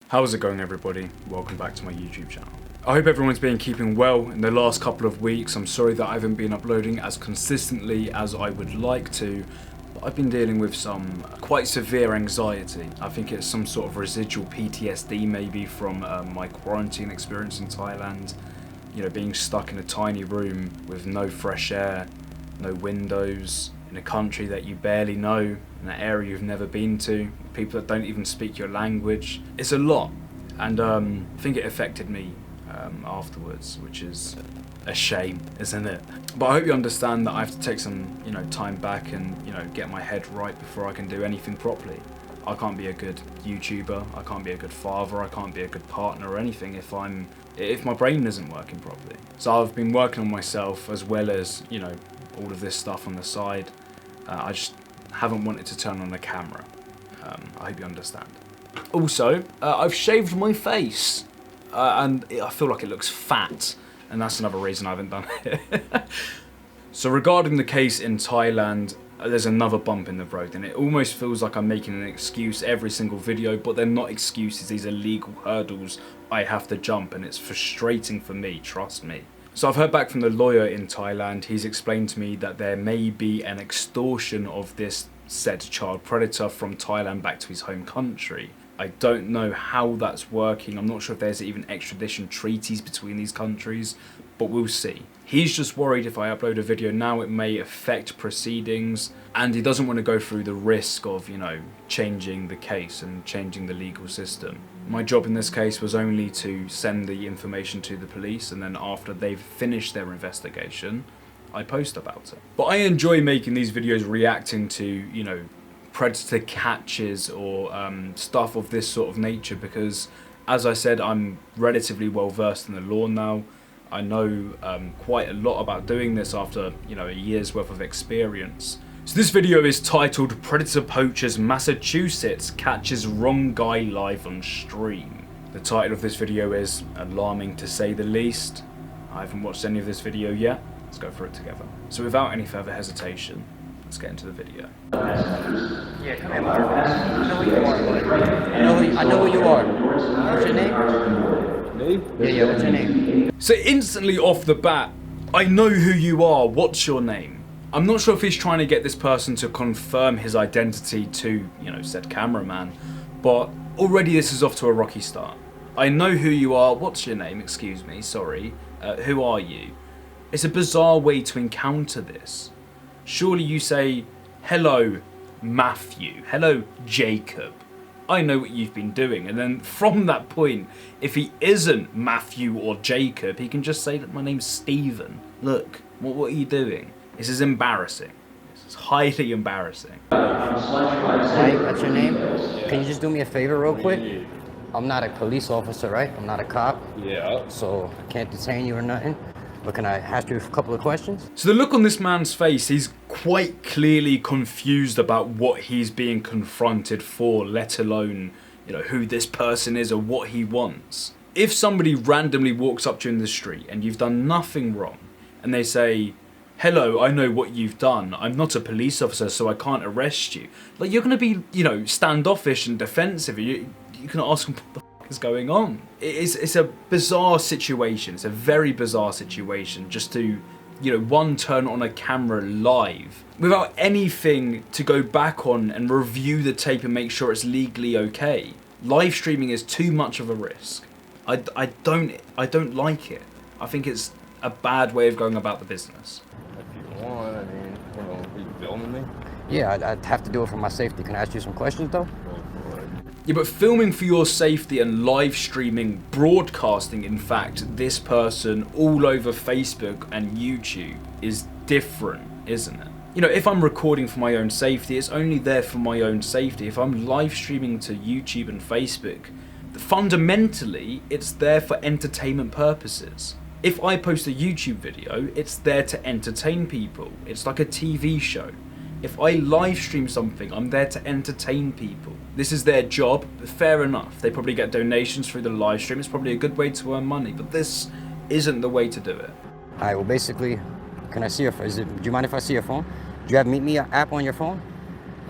How's it going, everybody? Welcome back to my YouTube channel. I hope everyone's been keeping well in the last couple of weeks. I'm sorry that I haven't been uploading as consistently as I would like to, but I've been dealing with some quite severe anxiety. I think it's some sort of residual PTSD maybe from my quarantine experience in Thailand. You know, being stuck in a tiny room with no fresh air, no windows, in a country that you barely know, in an area you've never been to, people that don't even speak your language. It's a lot, and I think it affected me afterwards, which is a shame, isn't it? But I hope you understand that I have to take some, time back and, get my head right before I can do anything properly. I can't be a good YouTuber, I can't be a good father, I can't be a good partner or anything if my brain isn't working properly. So I've been working on myself as well as, all of this stuff on the side. I just haven't wanted to turn on the camera. I hope you understand. Also, I've shaved my face, and I feel like it looks fat, and that's another reason I haven't done it. So regarding the case in Thailand, there's another bump in the road, and it almost feels like I'm making an excuse every single video, but they're not excuses, these are legal hurdles I have to jump, and it's frustrating for me, trust me. So I've heard back from the lawyer in Thailand. He's explained to me that there may be an extortion of this said child predator from Thailand back to his home country. I don't know how that's working. I'm not sure if there's even extradition treaties between these countries, but we'll see. He's just worried if I upload a video now it may affect proceedings, and he doesn't want to go through the risk of, changing the case and changing the legal system. My job in this case was only to send the information to the police, and then after they've finished their investigation, I post about it. But I enjoy making these videos reacting to, predator catches or stuff of this sort of nature because, as I said, I'm relatively well versed in the law now. I know quite a lot about doing this after, a year's worth of experience. So this video is titled Predator Poachers Massachusetts Catches Wrong Guy Live on Stream. The title of this video is alarming to say the least. I haven't watched any of this video yet. Let's go through it together. So without any further hesitation, let's get into the video. Yeah, come here, Mark. I know who you are. I know who you are. What's your name? Me? Yeah, what's your name? So instantly off the bat, I know who you are. What's your name? I'm not sure if he's trying to get this person to confirm his identity to, said cameraman, but already this is off to a rocky start. I know who you are. What's your name? Excuse me, sorry. Who are you? It's a bizarre way to encounter this. Surely you say, hello, Matthew. Hello, Jacob. I know what you've been doing. And then from that point, if he isn't Matthew or Jacob, he can just say that my name's Stephen. Look, what are you doing? This is embarrassing. This is highly embarrassing. Hey, what's your name? Can you just do me a favor real quick? I'm not a police officer, right? I'm not a cop. Yeah. So I can't detain you or nothing. But can I ask you a couple of questions? So the look on this man's face, he's quite clearly confused about what he's being confronted for, let alone, who this person is or what he wants. If somebody randomly walks up to you in the street and you've done nothing wrong, and they say, hello, I know what you've done. I'm not a police officer, so I can't arrest you. Like, you're going to be, standoffish and defensive. You can ask them what the f is going on. It's a bizarre situation. It's a very bizarre situation just to, one, turn on a camera live without anything to go back on and review the tape and make sure it's legally okay. Live streaming is too much of a risk. I don't like it. I think it's a bad way of going about the business. If you want, are you filming me? Yeah, I'd have to do it for my safety. Can I ask you some questions, though? Go for it. Yeah, but filming for your safety and live streaming, broadcasting, in fact, this person all over Facebook and YouTube is different, isn't it? If I'm recording for my own safety, it's only there for my own safety. If I'm live streaming to YouTube and Facebook, fundamentally, it's there for entertainment purposes. If I post a YouTube video, it's there to entertain people. It's like a TV show. If I live stream something, I'm there to entertain people. This is their job, fair enough. They probably get donations through the live stream. It's probably a good way to earn money, but this isn't the way to do it. All right, well, basically, can I see your phone? Do you mind if I see your phone? Do you have Meet Me app on your phone?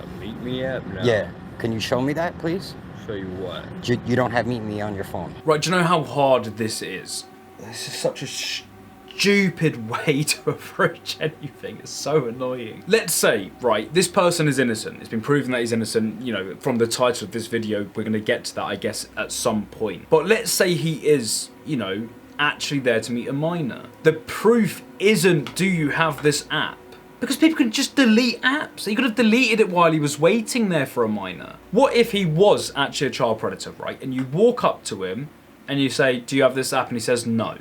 A Meet Me app? No. Yeah. Can you show me that, please? show you what? You don't have Meet Me on your phone. Right, do you know how hard this is? This is such a stupid way to approach anything. It's so annoying. Let's say, right, this person is innocent. It's been proven that he's innocent, you know, from the title of this video. We're going to get to that, I guess, at some point. But let's say he is, you know, actually there to meet a minor. The proof isn't, do you have this app? Because people can just delete apps. He could have deleted it while he was waiting there for a minor. What if he was actually a child predator, right? And you walk up to him and you say, do you have this app? And he says no.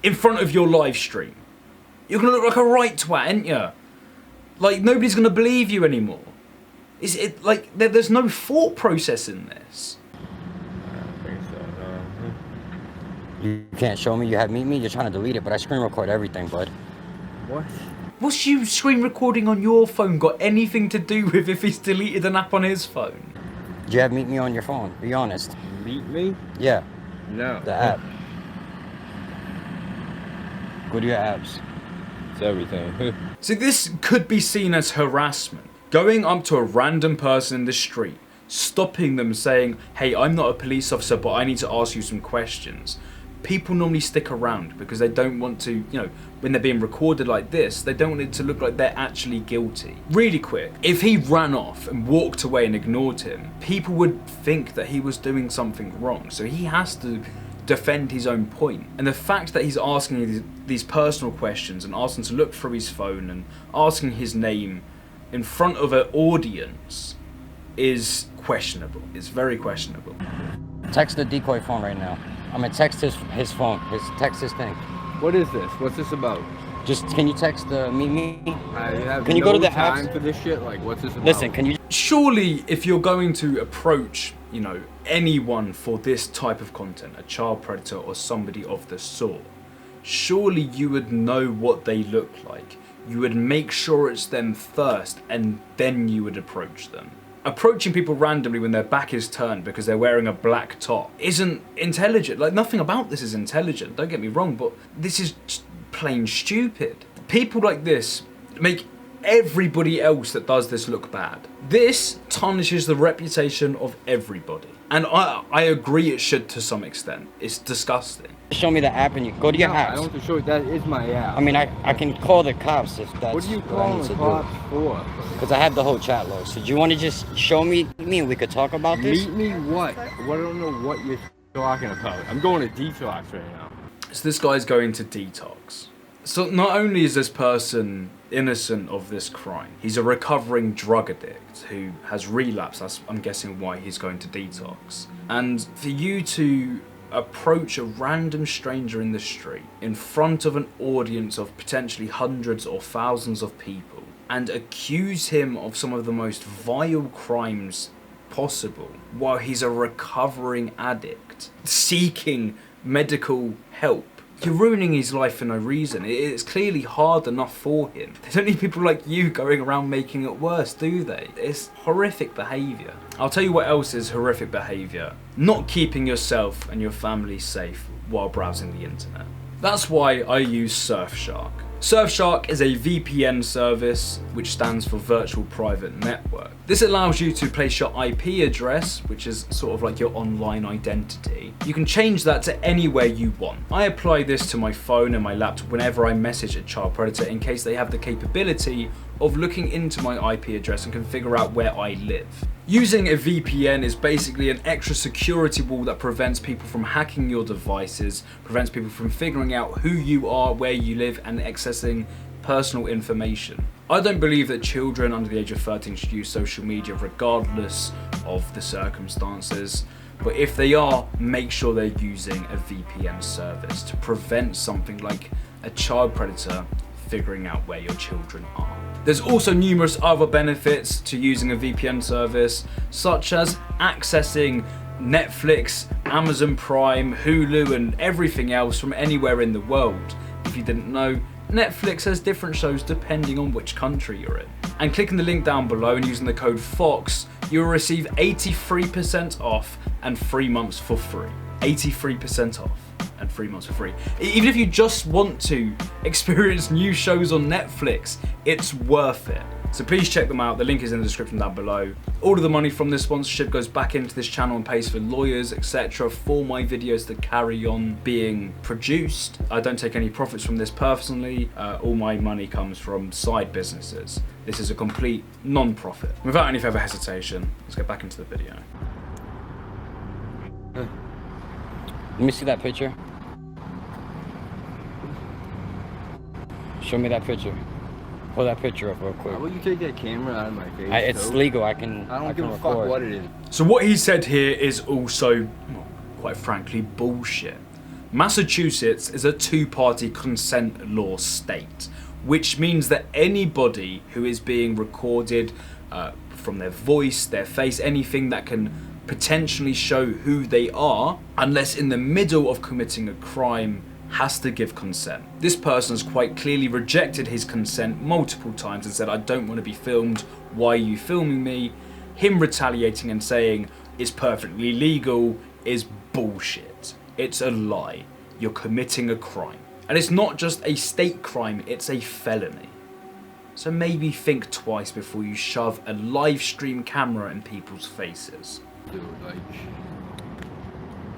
In front of your live stream. You're going to look like a right twat, ain't you? Like, nobody's going to believe you anymore. Is it like, there's no thought process in this. I don't think so, no. You can't show me you have Meet Me. You're trying to delete it, but I screen record everything, bud. What? What's you screen recording on your phone got anything to do with if he's deleted an app on his phone? Do you have Meet Me on your phone? Be honest. Meet me? Yeah, No. the app. Go to your apps. It's everything. So this could be seen as harassment. Going up to a random person in the street, stopping them saying, hey, I'm not a police officer, but I need to ask you some questions. People normally stick around because they don't want to, you know, when they're being recorded like this, they don't want it to look like they're actually guilty. Really quick, if he ran off and walked away and ignored him, people would think that he was doing something wrong. So he has to defend his own point. And the fact that he's asking these personal questions and asking to look through his phone and asking his name in front of an audience is questionable. It's very questionable. Text the decoy phone right now. I'm gonna text his phone. Text his thing. What is this? What's this about? Just can you text the Meet Me? Can you go to the time apps? for this shit? Like, what's this about? Listen, can you? Surely, if you're going to approach, you know, anyone for this type of content, a child predator or somebody of the sort, surely you would know what they look like. You would make sure it's them first, and then you would approach them. Approaching people randomly when their back is turned because they're wearing a black top isn't intelligent. Like, nothing about this is intelligent, don't get me wrong, but this is just plain stupid. People like this make everybody else that does this look bad. This tarnishes the reputation of everybody. And I agree it should to some extent. It's disgusting. Show me the app and you go to your No, apps. I don't want to show you. That is my app. I mean, I can call the cops if that's What are you I need calling to the do. cops for? Because I have the whole chat log. So do you want to just show me and we could talk about this? Meet me what? Well, I don't know what you're talking about. I'm going to detox right now. So this guy's going to detox. So not only is this person innocent of this crime, he's a recovering drug addict who has relapsed. That's, I'm guessing, why he's going to detox. And for you to approach a random stranger in the street in front of an audience of potentially hundreds or thousands of people and accuse him of some of the most vile crimes possible while he's a recovering addict seeking medical help, you're ruining his life for no reason. It's clearly hard enough for him. They don't need people like you going around making it worse, do they? It's horrific behaviour. I'll tell you what else is horrific behaviour. Not keeping yourself and your family safe while browsing the internet. That's why I use Surfshark. Surfshark is a VPN service, which stands for Virtual Private Network. This allows you to place your IP address, which is sort of like your online identity. You can change that to anywhere you want. I apply this to my phone and my laptop whenever I message a child predator in case they have the capability of looking into my IP address and can figure out where I live. Using a VPN is basically an extra security wall that prevents people from hacking your devices, prevents people from figuring out who you are, where you live, and accessing personal information. I don't believe that children under the age of 13 should use social media regardless of the circumstances, but if they are, make sure they're using a VPN service to prevent something like a child predator figuring out where your children are. There's also numerous other benefits to using a VPN service, such as accessing Netflix, Amazon Prime, Hulu, and everything else from anywhere in the world. If you didn't know, Netflix has different shows depending on which country you're in. And clicking the link down below and using the code FOX, you will receive 83% off and 3 months for free. 83% off and 3 months for free. Even if you just want to experience new shows on Netflix, it's worth it. So please check them out. The link is in the description down below. All of the money from this sponsorship goes back into this channel and pays for lawyers, etc. for my videos to carry on being produced. I don't take any profits from this personally. All my money comes from side businesses. This is a complete non-profit. Without any further hesitation, let's get back into the video. Let me see that picture. Show me that picture. Pull that picture up real quick. How will you take that camera out of my face? It's legal. I don't give a fuck what it is. So what he said here is also, well, quite frankly, bullshit. Massachusetts is a two-party consent law state, which means that anybody who is being recorded from their voice, their face, anything that can potentially show who they are, unless in the middle of committing a crime, has to give consent. This person has quite clearly rejected his consent multiple times and said, I don't want to be filmed, why are you filming me? Him retaliating and saying it's perfectly legal is bullshit. It's a lie. You're committing a crime. And it's not just a state crime, it's a felony. So maybe think twice before you shove a live stream camera in people's faces. Dude, like,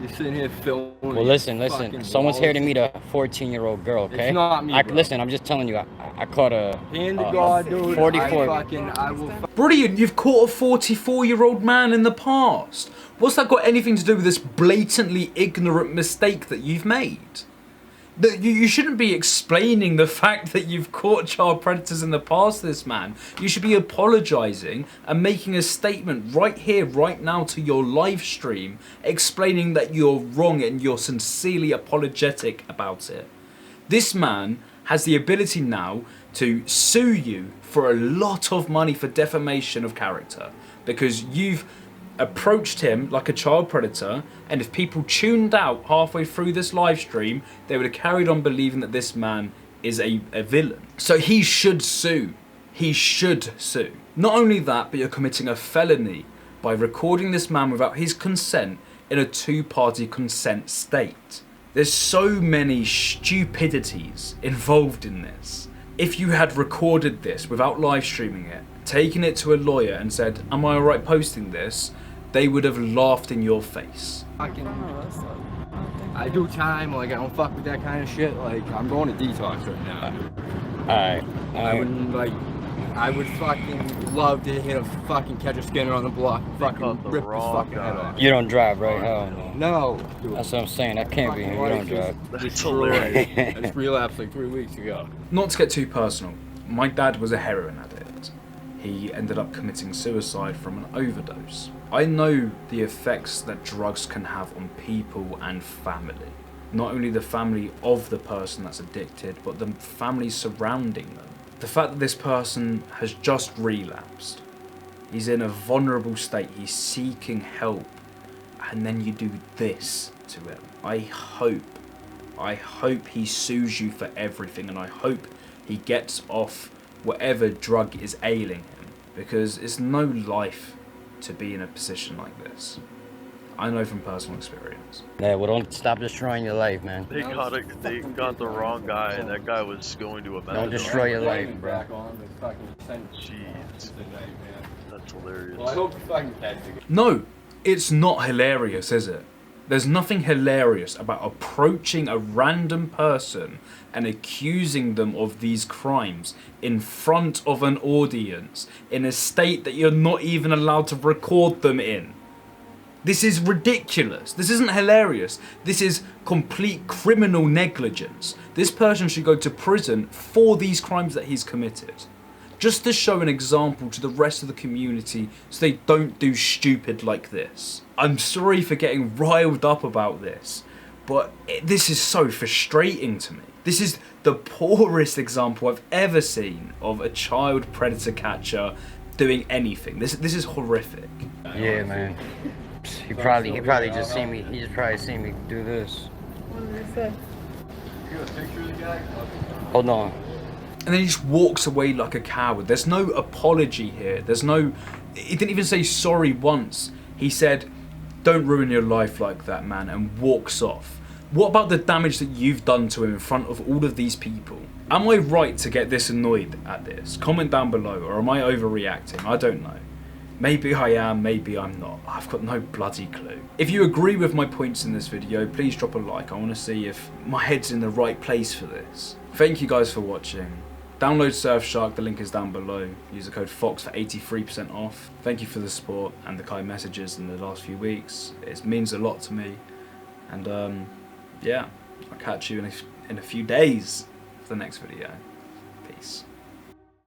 you're sitting here filming. Well, listen. Someone's here to meet a 14-year-old girl, okay? It's not me, bro. Listen, I'm just telling you. I caught a Hand to God, dude. 44. I will. Brilliant, you've caught a 44-year-old man in the past. What's that got anything to do with this blatantly ignorant mistake that you've made? You shouldn't be explaining the fact that you've caught child predators in the past, this man. You should be apologising and making a statement right here, right now to your live stream, explaining that you're wrong and you're sincerely apologetic about it. This man has the ability now to sue you for a lot of money for defamation of character because you've approached him like a child predator, and if people tuned out halfway through this live stream, they would have carried on believing that this man is a villain. So he should sue. He should sue. Not only that, but you're committing a felony by recording this man without his consent in a two-party consent state. There's so many stupidities involved in this. If you had recorded this without live streaming it, taken it to a lawyer and said, am I alright posting this? They would have laughed in your face. I do time, like I don't fuck with that kind of shit. Like I'm going to detox right now, dude. Alright. I would fucking love to hit a fucking catch a Skinner on the block, fucking rip his fucking head off. You don't drive, right? Hell no. No, dude. That's what I'm saying. That can't be him. You don't drive. That's hilarious. I just relapsed like 3 weeks ago. Not to get too personal, my dad was a heroin addict. He ended up committing suicide from an overdose. I know the effects that drugs can have on people and family. Not only the family of the person that's addicted, but the family surrounding them. The fact that this person has just relapsed, he's in a vulnerable state, he's seeking help, and then you do this to him. I hope he sues you for everything, and I hope he gets off whatever drug is ailing him, because it's no life to be in a position like this. I know from personal experience. Yeah, well, don't stop destroying your life, man. They got the wrong guy, and that guy was going to a medical. Don't destroy your life, bro. Jeez. That's hilarious. Well, I hope you fucking catch it. No, it's not hilarious, is it? There's nothing hilarious about approaching a random person and accusing them of these crimes in front of an audience in a state that you're not even allowed to record them in. This is ridiculous. This isn't hilarious. This is complete criminal negligence. This person should go to prison for these crimes that he's committed. Just to show an example to the rest of the community so they don't do stupid like this. I'm sorry for getting riled up about this, but this is so frustrating to me. This is the poorest example I've ever seen of a child predator catcher doing anything. This is horrific. Yeah, man. He probably just seen me. He just probably seen me do this. What did they say? You got a picture of the guy? Hold on. And then he just walks away like a coward. There's no apology here. He didn't even say sorry once. He said, don't ruin your life like that, man, and walks off. What about the damage that you've done to him in front of all of these people? Am I right to get this annoyed at this? Comment down below, or am I overreacting? I don't know. Maybe I am, maybe I'm not. I've got no bloody clue. If you agree with my points in this video, please drop a like. I want to see if my head's in the right place for this. Thank you guys for watching. Download Surfshark, the link is down below. Use the code FOX for 83% off. Thank you for the support and the kind messages in the last few weeks. It means a lot to me. And yeah, I'll catch you in a few days for the next video. Peace.